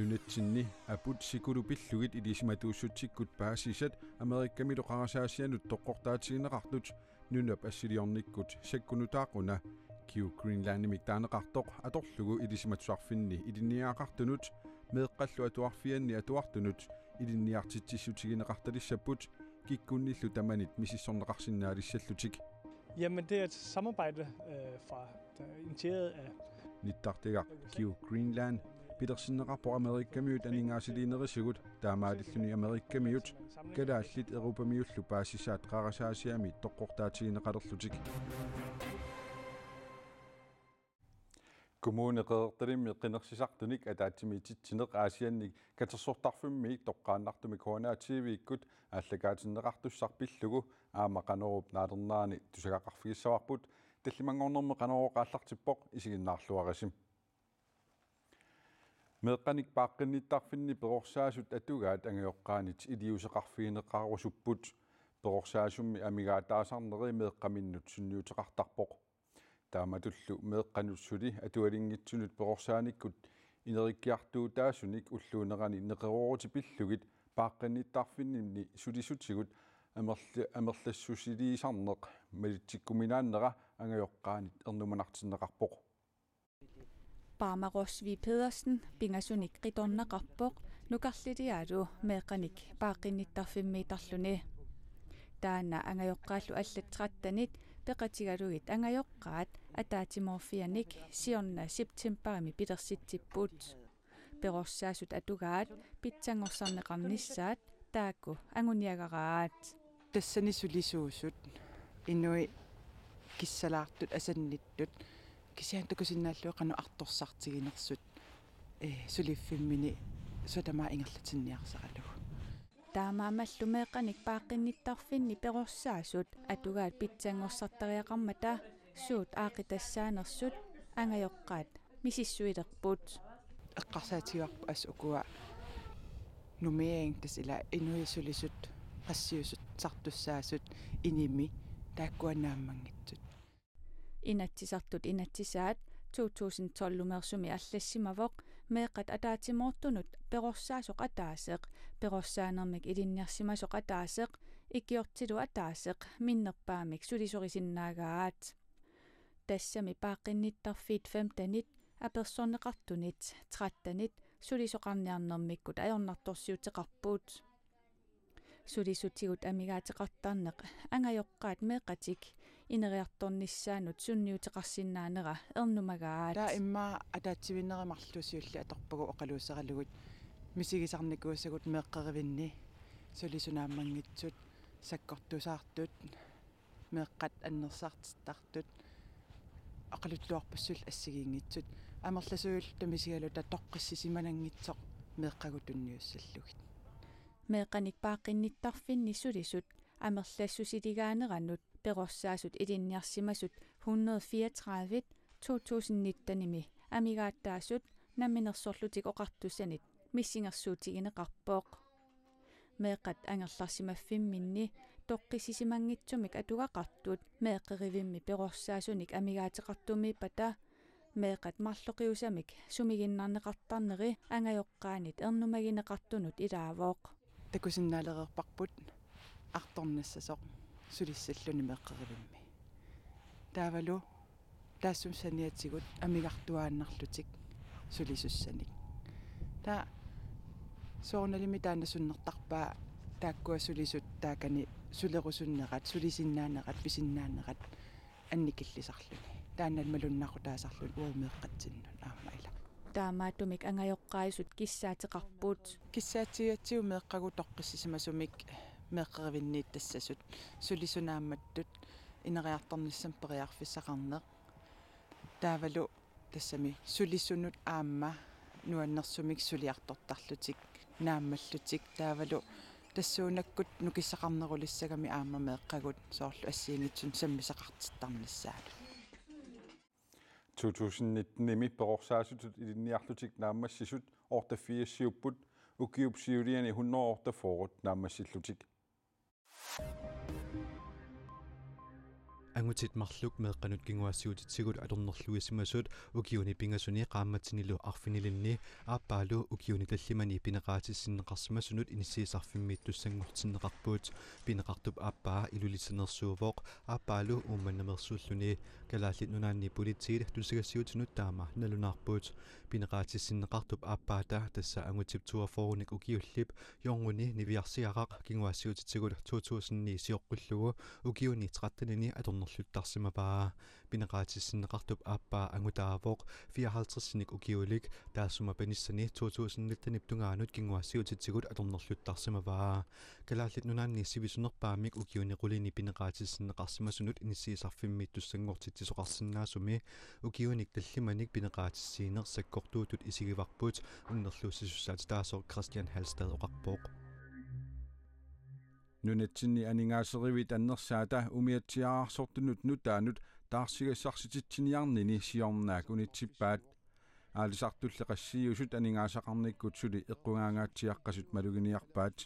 Nunetsinni aput sikulupillugit idisimatuussutsikut paasisat Amerikkamiloqarasaasianut toqqortaatigineqartut nunap assiliornikkut sakkunutaaquna Kiu Greenlandimik taaneqartoq atorlugu idisimatusarfinni ilinniaaqartunut meeqqallu atuarfianni atuartunut ilinniartitsissutigineqartalissaput kikkunnillu tamanit misissorneqarsinnaalissallutik. Jamen det er et samarbejde fra initieret af Nittartiga Kiu Greenland Petersinneqarpo Amerikkamiut aningaasiliinerisugut taamaadilluni Amerikkamiut kalaallit Europamiullu paasisaat qarasaasiami toqqortaatigineqalerlutik. Kommune qedertalimmi qinersisartunik ataatimiitittineq aasiannik katersortarfimmi toqqaannartumi Corona-TV-ikkut ааллагаатиннеқартуссарпиллугу аамақанеруп наалернаани тусагақарфигиссаварпут таллимангорнерме қанеруоқааллартиппоқ исигиннаарлуарисим меэққаник пааққинниттарфинни перорсаасут атугаат ангиоққаанит илиусеқарфигинеқарусуппут перорсаасумми амигаатаасарнери меэққаминнут сунниутеқартарпоқ тааматуллу меэққануссули атуалингитсунут перорсааниккут инериккиартуутаасуник уллуунерани неқерорутипиллугит пааққинниттарфиннимни сулисутсигут амерлассусилиисарнеқ малитсиккуминааннера ангиоққаанит ернуманартиннеқарпоқ Parmarosvi Pedersen pingasunik ritornaqarpoq nukarliliaalu meeqanik paaqinnittarfimmiitarluni taana angajoqqaallu allatrattanit peqatigalugit angajoqqaat ataatimorfianik siorna septemberimi pilersittippuut perorsaasut atugaat pitsangorsarneqarnissaat taakku anguniagaraat tassani sulisuusut innui kissalaartut asannittut кисиантукусиннааллуэқану арторсартигинерсут сулиффиммини сотамаа ингерлатинниарсаралугу таамаамаллумеэқаник пааққинниттарфинни перорсаасут атугаат питсангорсартариақармата суут аақитассаанерсут ангайоққаат мисиссуилерпут эққарсаатигуарпу ас укуа нумеаин тасила инуисулисут qassiusut sartussaasut inimi taakkuannaammanngitsut inatsisartut inatsisaat 2012-lumersumi аллассимавоq meeqat ataatimortunut perorsaasuq ataaseq perorsaanermik ilinniarsimasoq ataaseq ikiortilu ataaseq minnerpaamik sulisorisinnaagaat tassami paaqinnittarfiit 15-nit apersorneqartunit 13-nit sulisoqarniarnermikkut ajornartorsiuteqarpuut sulisutigut amigaateqartarneq angajoqqaat meeqatik ineriartornissaanut sunniuteqarsinnaanera ernumagaat taa immaa ataatsivinneremarlusiulli atorpagu oqaluusseralugut misigisarnikuussagut meeqqerivinni sulisunaammanngitsut sakkortusaartut meeqqat annersaartittartut aqalutluarpussul assigiingitsut amerlasuul tamisigaluta toqqissisimananngitsoq meeqqagutunniussallugit meeqanik paaqinnittarfinni sulisut amerlassusiligaanеранут перорсаасут илинниарсимасут 134 2019-ними амигааttaasut намминерсорлутик оқартуссанит миссингерсуутигинеқарпооқ meeqat angерларсимаффимминни тоққисисимангитсумик атугақартут meeqeривимми перорсаасуник амигаатеқартумииппата meeqat марлоқиусамик сумигиннарнеқартарнери ангайоққаанит ернумагинеқартунут илаавооқ такусиннаалерерпарпут арторнассасоқ сулиссаллуни меэққеривимми таавалу таассум саниатсигут амигартуааннарлутик сулисуссаник таа соорналими таанасуннертарпаа тааккуа сулисут таакани сулерусуннерат сулисиннаанерат писиннаанерат анникиллисарлуни таанналмалуннақутаасарлун уумеэққатсиннун аамаила таамаатумик ангайоққаисут киссаатеқарпуут киссаатигатсиу меэққагу тоққиссисимасумик меэққеривинниит тассасут сулисунаамматтут инериарторниссам периарфиссақарнеқ таавалу тассами сулиссунут аама нуаннерсумик сулиартортарлутик нааммаллутик таавалу тассуунаккут нукиссақарнерулиссагами аама меэққагут соорлу ассиингитсун саммисақартиттарнассаалу 2019-ними перорсаасутут илинниарлутик нааммассисут ортаффиассиуппут укиупсиулиани 100 ортафоорут нааммассиллутик Angutit marluk meeqqanut kinguassiutitsigut atornerluissimasut ukiuni pingasuni qaammatinilu arfinilinni aappaalu ukiuni tallimani pineqaatissinneqarsimasunut inissiisarfimmiittussanngortinneqarpuut pineqartup aappaa ilulisanersuuvoq aappaalu uummannamersuulluni kalaallit nunaanni politiil tusigassiutinut taama nalunaarpuut pineqaatissinneqartup aappaata tassa angutip tuaforunik ukiullip yornguni niviarsiaqaq kinguassiutitsigut 2009 sioqqullugu ukiuni trattanini atornerluttarsimapaa pineqaatissinneqartup aappaa angutaavoq 54-nik ukiulik taassuma panissani 2019 tungaanut kinguassiutitsigut atornerluttarsimapaa kalaallit nunaanni sivisunerpaamik ukiuni qulini pineqaatissinneqarsimasunut inissiisarfimmiittussanngortitsisoqarsinnaasumi ukiunik tallimanik pineqaatissiiner sakkortuutut isigivarput unnerluussissussaat taasoq Christian Halstad oqarpoq nunatsinni aningaaseriwit annersaata umiatsiaarsortunut nutaanut taarsigassarsitit-siniarnini siornaak unitsippaat aalisartulleqassiusut aningaasaqarnikkut suli eqqungaangaatsiaqqasut maluginiarpaat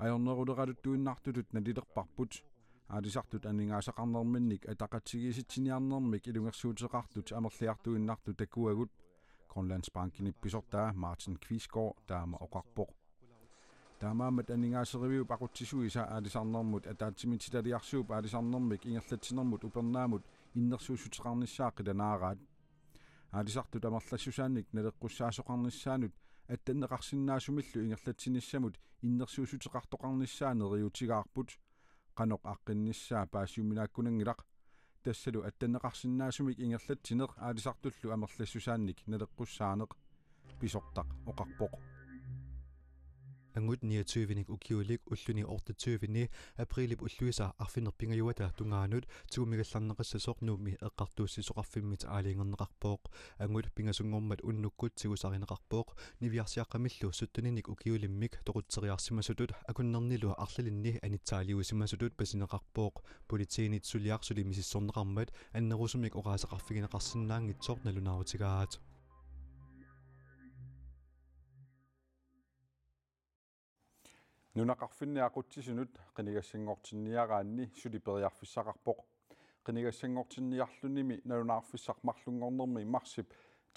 ajorneruleqaluttuinnartulut nalilerparput aalisartut aningaasaqarnerminnik ataqatigisitsiniarnermik ilungersuuteqartut amerliartuinnartu takuagut Grønlandsbankinippisortaa Martin Quisgaard taama oqarpoq taamaamat aningaaseriviup aqutsisuisa aalisarnermut ataatsimitsitaliarsuup aalisarnermik ingerlatsinermut upernaamut innersuussuteqarnissaaqilanaaraat aalisartut amerlassusaannik naleqqussaasuqarnissaanut attanneqarsinnaasumillu ingerlatsinissamut innersuussuteqartoqarnissaaneriyutigaarput qanoq aqqinnissaa paassiuminaakkunangilaq tassalu attanneqarsinnaasumik ingerlatsineq aalisartullu amerlassusaannik naleqqussaarneq pisortaq oqarpoq angut 29nik ukiulik ulluni 28 aprilip ulluisa arfinerpingajuata tungaanut tugumigallarneqassasooq nuumi eqqartuussisoqarfimmit aaliingerneqarpooq angut pingasungormat unnukkut tigusarineqarpooq niviarsiaqqamillu suttuninik ukiulimmik toqutseriarsimasutut akunnernilu arlalinni anitsaaliusimasutut pasineqarpooq politiinit suliarsuli misissorneqarmat annerusumik oqaaseqarfigineqarsinnaangitsoq nalunaarutigaat nunaqarfinniaqutsisunut qinigassangortinniaraanni suliperiarfissaqarpoq qinigassangortinniarlunimi nalunaarfissarmarlungornermi marsip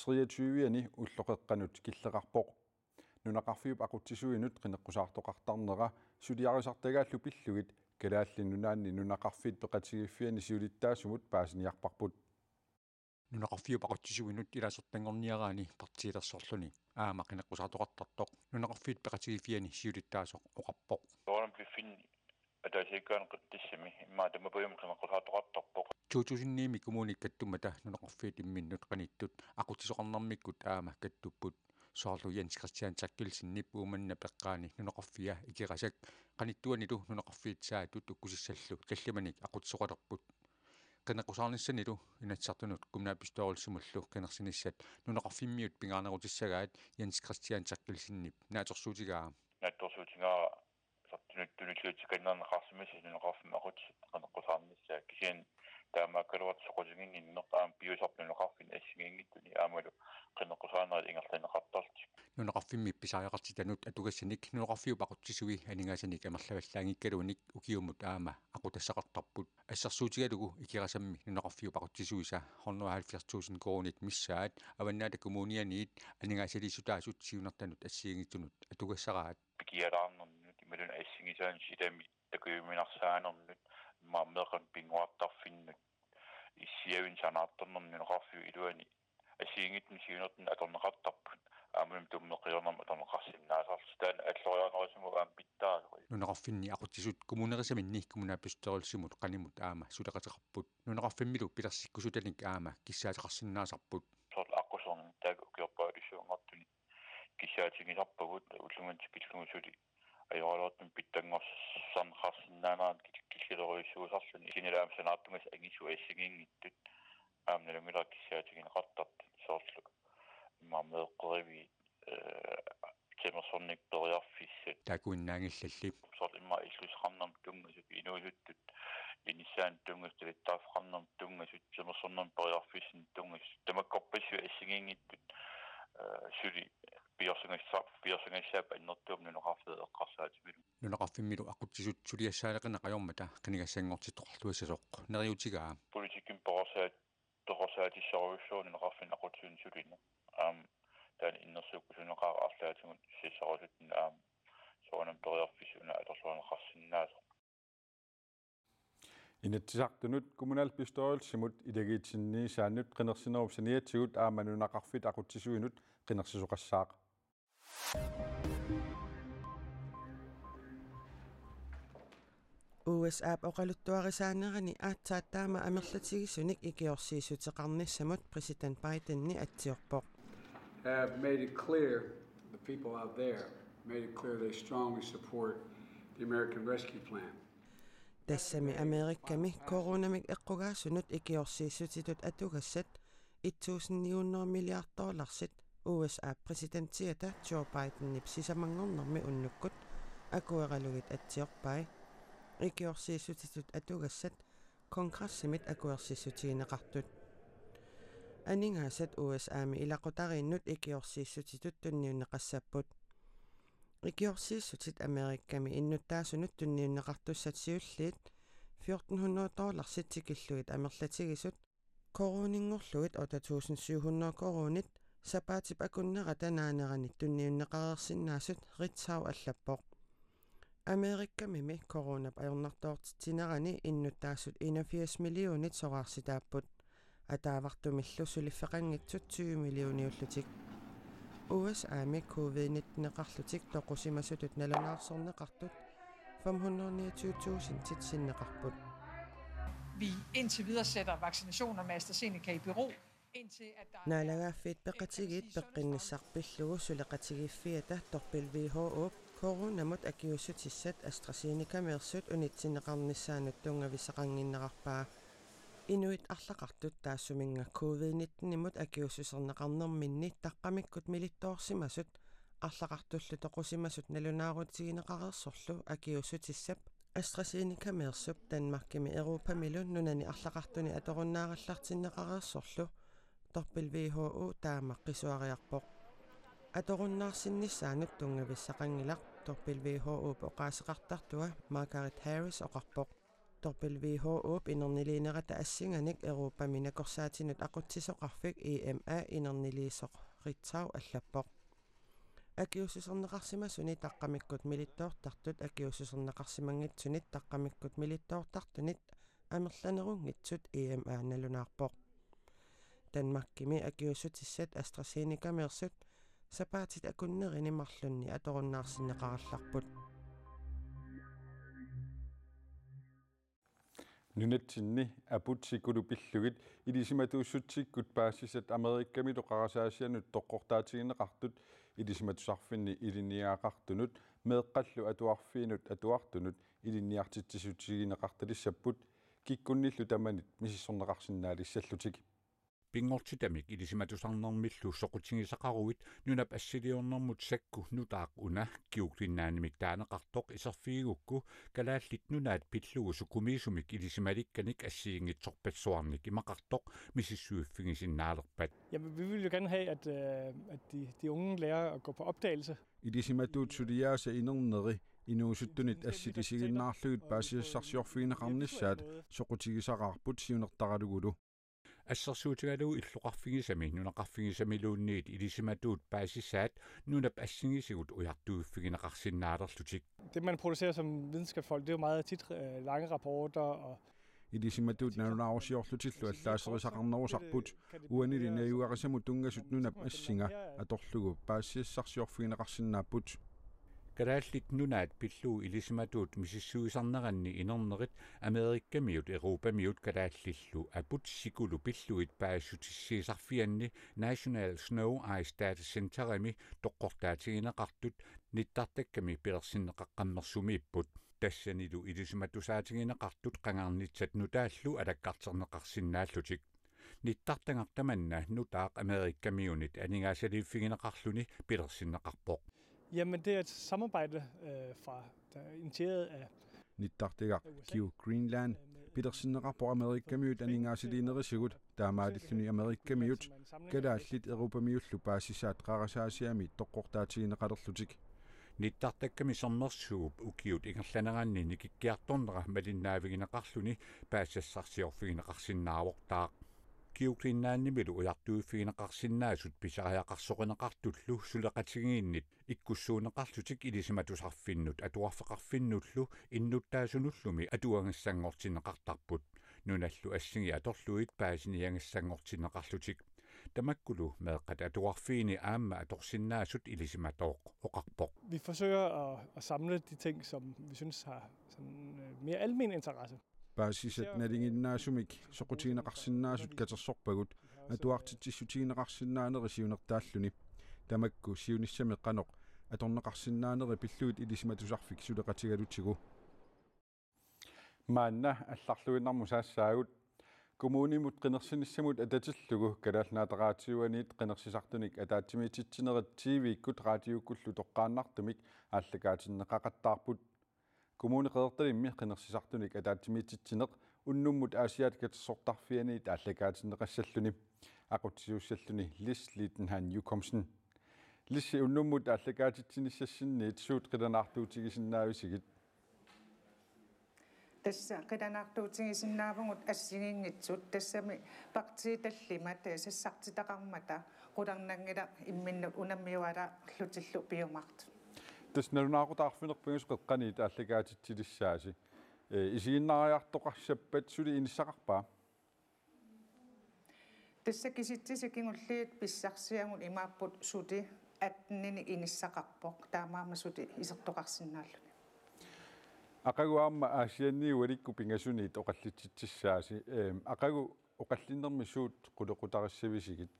23-ani ulloqeqqanut killeqarpoq nunaqarfiup aqutsisuinut qineqqusaartoqartarnera suliarisartagaallu pillugit kalaallin nunaanni nunaqarfiit peqatigiffiani siulittaasumut paasiniarparput nunaqarfiup aqutsisuinut ilasertangorniaraani partiilersorluni aama qineqqusaartoqartartoq nunaqarfiit peqatigiffiani siulittaasoq oqarpoq oornampiffin ataasiikkaan qitissimi immaa tamapayum qineqqusaartoqartarpoq 2009 kumuunik kattumata nunaqarfiit imminnut qanittut aqutsisoqarnermikkut aama kattupput soorlu Jens Christian Tsakkilsinnip uumanna peqqaani nunaqarfia ikirasak qanittuanilu nunaqarfiit saatut ukkusissallu tallimanik aqutsoqalerput qeneqqusaarnissanilu inatsartunut kumnaapistoorilsimullu qenersinissat nunaqarfimmiut pingaarnerutissagaat Jens Christian Tsakkilsinnip naatorsuutigaa naattorsuutigaa sartunut tunutiutikannerneqarsimis nunaqarfim aqutsit qeneqqusaarnissaa kisian taamaakkaluat soqosinginninnertaam piusarnunaqarfin assingiingittuni aamalu qeneqqusaarnerit ingerlaneqartarti nunaqarfimmi pisaajaqartitanut atugassanik nunaqarfiup aqutsisui aningasanik amerlavallaangikkaluunik ukiumut aama aqutassaqartarput assarsuutigalugu ikirasammi nunaqarfiup aqutsisuisa 170.000 kronit missaat avannaata kommunianiit aningasalisuutaasut siunertanut assiingittunut atugassaraat pikialaarnernut imaluna assingisaan silami takuyuminarsaanernut maammeeqan pinguartarfinnut issiavin sanaartornerni nunaqarfiu iluani assiingitni siunertun atorneqartarput aamunum tummeqionam atorneqarsinnaasarsitaan alloriarnerisumu aam pittaasori nunaqarfinni aqutsisut kumuunerisaminni kumunaappistorilsimut qanimut aama suleqateqarput nunaqarfimmilu pilersikkusutanik aama kissaateqarsinnaasarput soorl aqusorn taag ukiorpaalisuungartuni kissaatingisarpagut ullungantikillungusuli ajoralortum pittangorsanqarsinnaanaat killileriussuusarluni kinilaam sanaartungas angisu assingiingittut aamnalungila kissaatingineqartart soorlu imaameeqqerivi kemersornik periarfissat taakuinnaangillallip soorl immaa illusqarnam tungasut inuusuttut inissaan tungas talittaafqarnam tungasut kemersornam periarfissin tungas tamakkorpassu assingiingittut suli piorsungassaap annertuum nunaqarfeeqqarsaatimilu nunaqarfimmilu aqutsisut suliassaalaqinaqajormata qinigassangortittoqarluissasoq neriutigaa politikken borsaat toqorsaatissaruvussuuni neqarfin aqutsuun sulina taan innersuukkusuneqaaraarlaatigun sissarusutna soonam periarfissuna atorluaneqarsinnaasaq Inetsisartunut kommunalbestørelsimut idagiitsinniisaannut qinersinerup saniatsigut aamanunaqarfit aqutsisuinut qinersisoqassaaq. USA oqaluttuarisaannerani aatsaattaama amerlatigissunik ikiorsiisuteqarnissamut president Bidenni atsiorpoq. Have made it clear, the people out there made it clear they strongly support the American Rescue Plan. Tassami Amerikkami koronamik eqqugaasunut ikiorsiissutitut atugassat $1,900 milliard USA presidentiata Joe Biden sisamangornermi unnukkut akueralugit atsiorpai ikiorsiissutitut atugassat kongrassimit akuersissutigineqartut aningaasat USAmi ilaqutariinnut ikiorsiissutitut tunniunneqassapput ikiorsiissutit Amerikkami innuttaasunut tunniunneqartussatsiulliit $1,400 tikilluit amerlatigisut koroningorlugit 8,700 koronit sapaatip akunnera tanaaneranit tunniunneqarersinnaasut Ritzau allappoq Amerikkami koronap ajornartoortitinerani innuttaassut 81 millionit soqaarsitaapput ataavartumillu suliffeqanngitsut 20 millioniullutik USAmi covid-19-neqarlutik toqusimasutut nalanaarsorneqartut 529.000 titsinneqarput. Vi indtil videre sætter vaccinationer med AstraZeneca i bero, indtil at der naalagaaffiit peqatigit peqqinnissarpillugu suleqatigiffiata torpil WHO koronamut akiussutissat AstraZeneca meersut unitsineqarnissaanut tungavisaqanginneqarpaa inuit arlaqartut taassuminga covid-19-imut akiussuserneqarnerminni taqqamikkut milittoorsimasut арлақартуллу тоқусимасут налунаарутигинеқарерсорлу акиуссутиссап AstraZeneca мерсуп Данмаркими Европамилун нунани арлақартуни аторуннаараллартиннеқарерсорлу торпил WHO таамаққисуариарпоқ аторуннаарсиннissaанут тунгависсақангилақ торпил WHO поқаасеқартартуа Маргарет Харрис оқарпоқ торпил WHO инернилиинерата ассинганик Европамина корсаатинут ақутсисоқарфик EMA инернилиисоқ Ritzau аллаппоқ акиуссусернеқарсимасуни таққамиккут милиттоортартут акиуссусернеқарсимангитсунит таққамиккут милиттоортартунит амерланерунгитсут EMA налунаарпоқ Данмаркими акиуссутиссат AstraZeneca мерсут сапаатит акуннерини марлунни аторуннаарсиннеқаралларпут нунатсинни апутсикулу пиллугит илисиматууссутсиккут паассисат Америкками тоқарасаасианут тоққортаатигинеқартут илисиматусарфинни илинниаақартунут меэққаллу атуарфиинут атуартунут илинниартитсисутигинеқарталиссаппут киккунниллу таманит мисиссорнеқарсинаалиссаллутик пингортитамик илисиматусарнермиллу соқутигисақаруит нунап ассилиорнэрмут сакку нутаақ уна киуклиннаанимик таанеқартоқ исерфигукку калааллит нунаат пиллугу сукумиисумик илисималикканик ассиингитсорпассуарник имақартоқ миссиссуиффигисиннаалерпат. Jamen, vi vil jo gerne have, at de unge lærer at gå på opdagelse. илисиматуут сулиааса инернери инуусуттунит асситисигиннаарлугит паасиассарсиорфигинеқарнissaат соқутигисақарпут сиунертаралугулу ассерсуутигалуу иллоқарфигисами нунақарфигисамилуунниит илисиматуут паасисаат нунап ассигисигут уяртууффигинеқарсиннаалерлутик. Det man producerer som videnskabsfolk, det er jo meget tit lange rapporter og илисиматуут налунаарусиорлутиллу аллаасерисақарнерусарпут уанилинаюариссаму тунгасут нунап ассинга аторлугу паассиассарсиорфигинеқарсинааппут калааллит нунаат пиллуу илисиматуут мисиссуисарнеранни инернерит Америккамиут Европамиут калааллиллу апут сикулу пиллуит паассутиссиисарфианни National Snow Ice Data Centerimi тоққортаатигинеқартут ниттартакками пилерсиннеқаққаммерсумииппут тассанилу илисиматусаатигинеқартут қангаарнитсат нутааллу алаккартернеқарсинааллутик ниттартангартаманна нутаақ Америккамиунит анингаасалииффигинеқарлуни пилерсиннеқарпоқ. Jamen, det er et samarbejde der er initieret af ниттартигақ Q Greenland пилерсиннеқарпо Америккамиут анингаасилиинерисигут таамаалиллуни Америккамиут калааллит Европамиуллу паассисаат қарасаасиами тоққортаатигинеқалерлутик Nittartakkami sornersuup ukiut ingerlaneranni nikikkiartornera malinnaavigинеқарлүни паассассарсиорфигинеқарсиннаавортаақ kiuklinnaannimilu ujartuuffigineqarsinnaasut pisariaqarsoqeneqartullu suleqatiginiinnit ikkussuuneqarlutik ilisimatusarfinnut atuarfeqarfinnullu innuttaasunullumi atuangissanngortineqartarput nunallu assigi atorluit paasiniangissanngortineqarlutik tamakkulu meeqqat atuarfiini aamma atorsinnaasut ilisimatooq oqarpoq. Vi forsøger at samle de ting, som vi synes har sådan, mere almen interesse. Paasisat nalinginnaasumik soqutiineqarsinnaasut katersorpagut atuartitsissutiineqarsinnaanerisiunertaalluni tamakku siunissami qanoq atorneqarsinnaaneri pilluit ilisimatusarfik suleqatigalutigu maanna алларлуиннарму саассаагут коммунимут qinерсинissamut ататиллугу калаалнаатераатиуаниит qinерсисартуник атаатсимиититсинерит тивиккут радиуккуллу тоққааннартумик ааллагаатиннеқақаттаарпут kommune qedertalimmi qinерсисартуник атаатсимиититсинеқ уннуммут аасиаат катсортарфиани тааллагаатиннеқассаллуни ақутсиуссаллуни лис литенхан юкомсен лисси уннуммут ааллагаатитсиниссассинниит суут қиланаартуутигисиннаависигит тасса қиланаартуутигисиннаавгут ассигингитсут тассами партииталлима таасассартитақармата қуларнангила имминнут унаммиуала лутиллу пиумарт тасналунаақутаарфинерпагус қеққани тааллагаатитсилиссааси исигиннариартоқарсаппат сули иниссақарпаа тасса киситсисикингуллиит писсарсиагут имааппут сути атнини иниссақарпоқ таамаама сути исертоқарсинааллуни ақагуаама аасианниуаликку пингасуни тоқаллитситсааси ақагу оқаллиннерми суут қулеқутариссависигит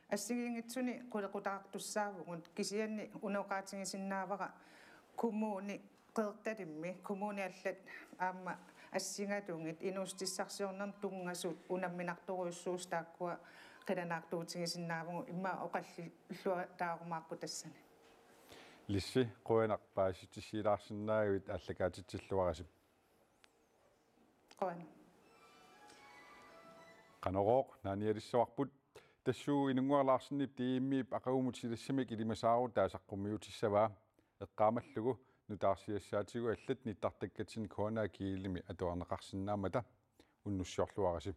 ассигингитсуни қулеқутаартуссаавгун кисианни унеоқаатингисиннаавара коммуни qeertalimmi kommuniallat aamma ассингалунгит инуустиссарсиорнер тунгасут унамминарторуйуссуус тааккуа qilanaartuutigisиннаавгу имма оқаллиллуа таарумаарпу тассани лисси қуянарпааситсисилаарсинаагуит аллагаатитсиллуарасип қуана канорооқ нааниалиссуарпут тассуу инунгуарлаарсиннип тииммиип ақагумут силассамик илимасаару таасаққумиутиссаваа эққаамаллугу нутаарсиассаатигу аллат ниттартаккатсин коонаа киилими атуарнеқарсинаамата уннуссиорлуарасип